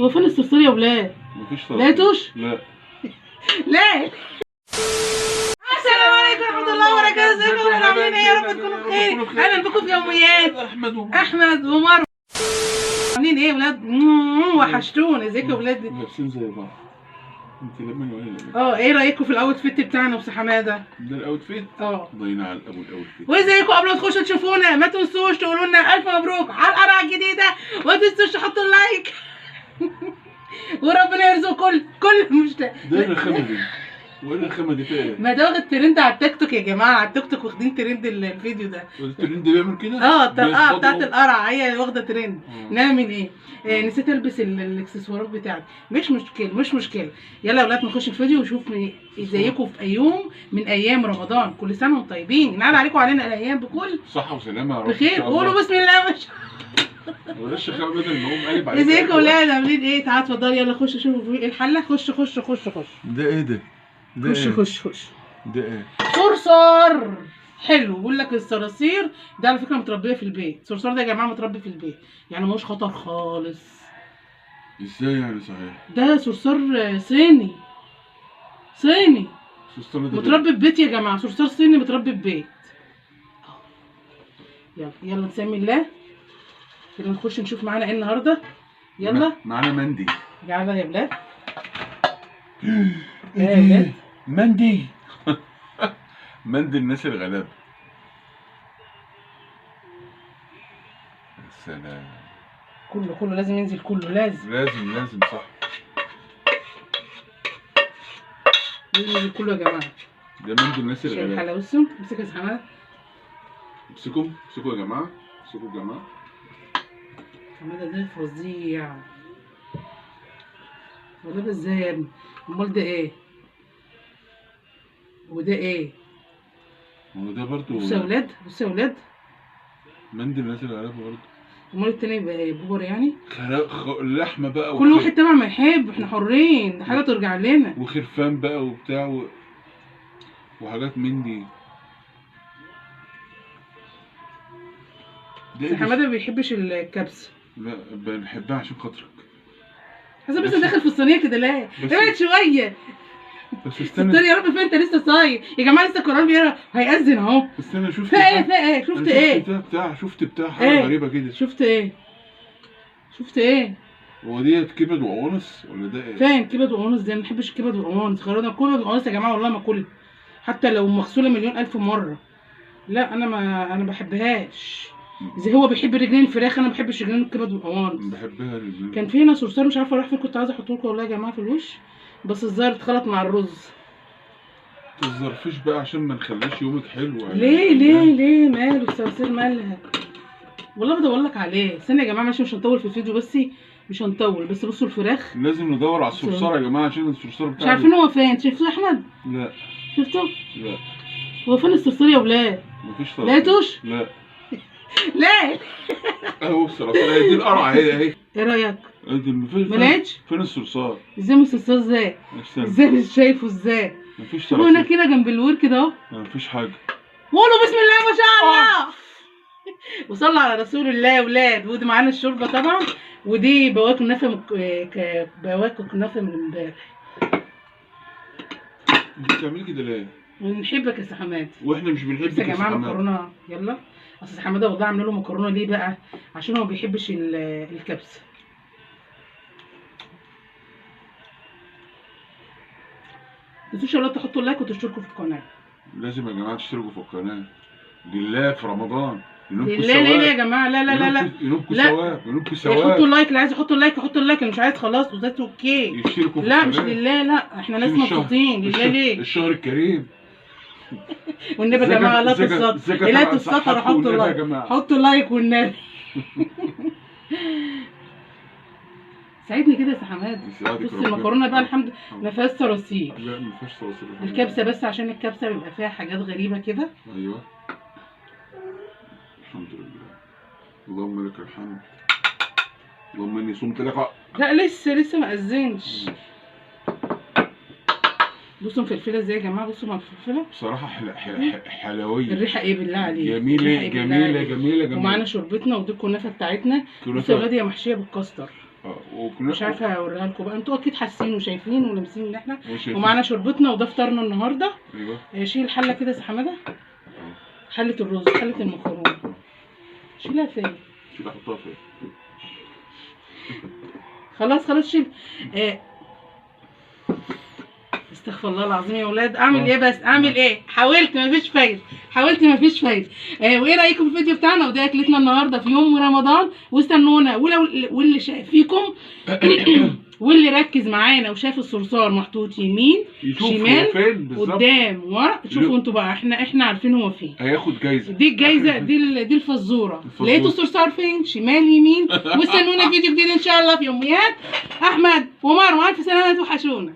هو فين الصرصور يا ولاد؟ مفيش صرصور. لقيتوش؟ لا. لا. السلام عليكم ورحمة الله وبركاته، ازيكم يا عاملين ايه؟ يا رب تكونوا بخير. اهلا بكم في يوميات احمد ومروه. عاملين ايه يا ولاد؟ وحشتونا. ازيكم يا ولاد؟ لابسين زي بعض. انت لما ولا ايه رايكم في الاوتفيت بتاعنا وفي حماده؟ ده الاوتفيت؟ ضايعين على الاوتفيت. وازيكم؟ قبل ما تخشوا تشوفونا ما تنسوش تقولوا لنا الف مبروك على القرعه الجديده، وما تنسوش تحطوا اللايك. وربنا يرزق كل مشتاق. ده الرخامه دي وايه الرخامه دي فيها ايه؟ ما ده واخد ترند على التيك توك يا جماعه، على التيك توك واخدين ترند الفيديو ده. الترند بيعمل كده؟ بتاعت القرعه هي واخده ترند. نعمل ايه؟ نسيت البس الاكسسوارات بتاعتي. مش مشكله. يلا يا ولاد نخش الفيديو ونشوف ازيكم في يوم من ايام رمضان. كل سنه وانتم طيبين، ينعاد عليكم علينا الايام بكل صحه وسلامه يا رب. بخير. قولوا بسم الله ما شاء الله. ولاش خاوي بدل ما اقوم قالب عليك. ازيكم يا ولاد عاملين ايه؟ تعالوا اتفضلوا يلا خش شوفوا ايه الحله. خش. ده ايه ده؟ خش. ده ايه؟ صرصار حلو. بيقول لك الصراصير ده على فكره متربيه في البيت. الصرصار ده يا جماعه متربي في البيت، يعني ملوش خطر خالص. ازاي يعني صحيح؟ ده صرصار صيني متربي في بيت يا جماعه. صرصار صيني متربي في بيت. يلا نسمي الله كده نخش نشوف معانا ايه النهارده. يلا معانا مندي. يلا يا بلاد. يا بلاد مندي. مندي الناس الغلابه. السلام. كله لازم ينزل، كله لازم صح. ينزل كله يا جماعه. ده مندي الناس الغلابه. الحلاوه بصوا. امسك يا حماده. امسكوا يا جماعه. حماده ده فظيع. وده ازاي يا ابني؟ امال ده ايه؟ وده ايه؟ هو ده برضه. بصوا يا ولاد. مندي الناس الغلابه برضه. امال التاني يبقى ايه؟ بوبر يعني؟ اللحمه بقى كل واحد تبع ما يحب، احنا حرين، دي حاجه ترجع لنا. وخرفان بقى وبتاع وحاجات من دي. بس حماده ما بيحبش الكبسه. لا بنحبها عشان خاطرك. حسب بس داخل في الصينيه كده. لا ابعد شويه. بس استنى يا رب. فين انت لسه صايم يا جماعه؟ لسه القران هيأذن اهو. استنى شفت ايه؟ شفت بتاع حاجه غريبه كده. شفت ايه؟ هو ديت كبد وقوانص ولا ده ايه؟ فين كبد وقوانص دي؟ انا ما بحبش الكبد والقوانص. خلونا كبد وقوانص يا جماعه والله ما اكلها، حتى لو مغسوله مليون الف مره. لا انا ما بحبهاش. زي هو بيحب رجلين الفراخ، انا ما بحبش رجلين الكبد والقوانص. بحبها رجلين. كان في هنا صرصار مش عارفه راح فين، كنت عايزه احطه لكم والله يا جماعه في الوش، بس الظاهر اتخلط مع الرز. تظرفيش بقى عشان ما نخليش يومك حلو يعني. ليه ماله الصراصير مالها؟ والله بدور لك عليه. استنى يا جماعه ماشي، مش هنطول في الفيديو، بس مش هنطول. بس بصوا الفراخ لازم ندور على الصرصار يا جماعه عشان الصرصار بتاعنا مش عارفين هو فين. شفتوه يا احمد؟ لا. شفته؟ لا. هو فين الصرصور يا ولاد؟ مفيش صرصار. لقيتوش؟ لا. اهو الصرصار. هي دي القرعه اهي. ايه رايك؟ ما لقيتش؟ فين الصرصار؟ ازاي مش الصرصار؟ ازاي مش شايفه؟ ازاي؟ مفيش صرصار. هنا كده جنب الور كده اهو. مفيش حاجه. قولوا بسم الله ما شاء الله. وصلى على رسول الله يا ولاد. ودي معانا الشوربه طبعا، ودي بواكي كنافه بواكي كنافه من امبارح. انت بتعملي كده ليه؟ بنحبك يا سي حماد. واحنا مش بنحبك يا جماعه. مكرونه. يلا. اصل حماده والله عامله له مكرونه. ليه بقى؟ عشان هو ما بيحبش الكبسه. ما تنسوش يا ولاد تحطوا لايك وتشتركوا في القناه. لازم يا جماعه تشتركوا في القناه. لله في رمضان. ليه يا جماعه؟ لا ينوبكوا ثواب. حطوا اللايك. اللي عايز يحط اللايك يحط اللايك، اللي مش عايز خلاص وده اوكي. يشتركوا في لا مش لله. لا احنا ناس مبسوطين. لله ليه؟ الشهر الكريم. والنبي يا جماعه لا تسطر. لا تسطر. حطوا لايك. حطوا لايك والنبي. ساعدني كده يا سي حماد. بص المكرونه بقى الحمد لله ما فيهاش صراصير. لا ما فيهاش صراصير. الكبسه بس عشان الكبسه بيبقى فيها حاجات غريبه كده. ايوه الحمد لله. اللهم لك الحمد. اللهم اني صمت لك. لا لسه ما اذنش. بصوا مفلفله ازاي يا جماعه. بصوا مع الفلفله بصراحه حلويه. الريحه ايه بالله عليك؟ جميله. ومعانا شوربتنا ودي الكنافه بتاعتنا. بصوا يا ولاد هي محشيه بالكاستر. مش عارفه اوريها لكم بقى، انتوا اكيد حاسين وشايفين ولامسين ان احنا وشايفين. ومعانا شربتنا وده فطارنا النهارده. ايوه. شيل الحله كده يا سي حماده، حله الرز، حله المكرونه، شيلها فين؟ شيل احطها فين؟ خلاص شيل. استغفر الله العظيم يا ولاد، اعمل ايه بس؟ اعمل ايه؟ حاولت مفيش فايده، مفيش فايده. وايه رايكم في الفيديو بتاعنا؟ وده اكلتنا النهارده في يوم رمضان، واستنونا. واللي شاف فيكم واللي ركز معانا وشاف الصرصار محطوط يمين شمال قدام ورا، شوفوا انتوا بقى، احنا عارفين هو فين. هياخد جايزه. دي الجايزه، دي الفزوره. لقيتوا الصرصار فين؟ شمال يمين. واستنونا فيديو جديد ان شاء الله في يوميات احمد ومروه. الف سلامه، توحشونا.